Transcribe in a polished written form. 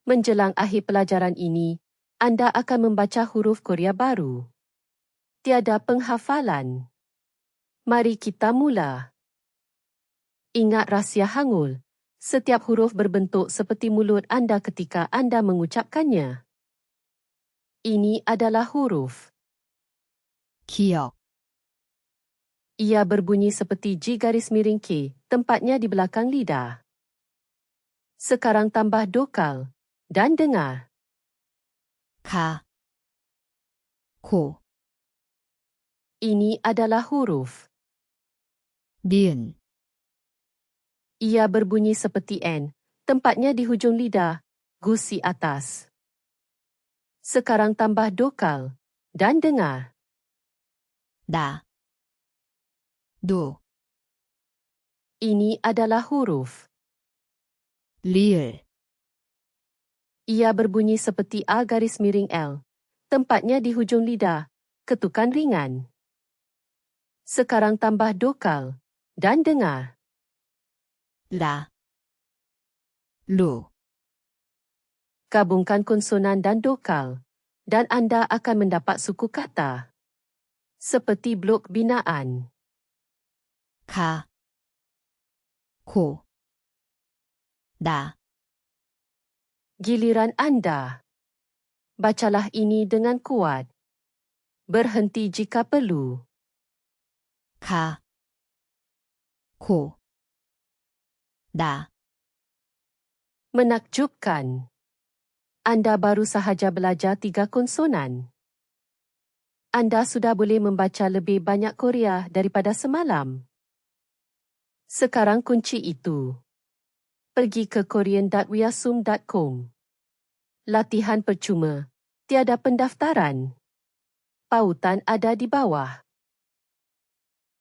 Menjelang akhir pelajaran ini, anda akan membaca huruf Korea baru. Tiada penghafalan. Mari kita mula. Ingat rahsia hangul. Setiap huruf berbentuk seperti mulut anda ketika anda mengucapkannya. Ini adalah huruf. 기억, Ia berbunyi seperti G garis miring K, tempatnya di belakang lidah. Sekarang tambah dokal dan dengar. 가, 고, Ini adalah huruf. 니은, Ia berbunyi seperti N, tempatnya di hujung lidah, gusi atas. Sekarang tambah dokal dan dengar. 나, 누, Ini adalah huruf. 리을, Ia berbunyi seperti A garis miring L, tempatnya di hujung lidah, ketukan ringan. Sekarang tambah dokal dan dengar. 라, 루, Gabungkan konsonan dan dokal, dan anda akan mendapat suku kata. Seperti blok binaan. 가, 고, 나, Giliran anda. Bacalah ini dengan kuat. Berhenti jika perlu. 가, 고, 나, Menakjubkan. Anda baru sahaja belajar 3 konsonan. Anda sudah boleh membaca lebih banyak Korea daripada semalam. Sekarang kunci itu. Pergi ke korean.wiasum.com. Latihan percuma. Tiada pendaftaran. Pautan ada di bawah.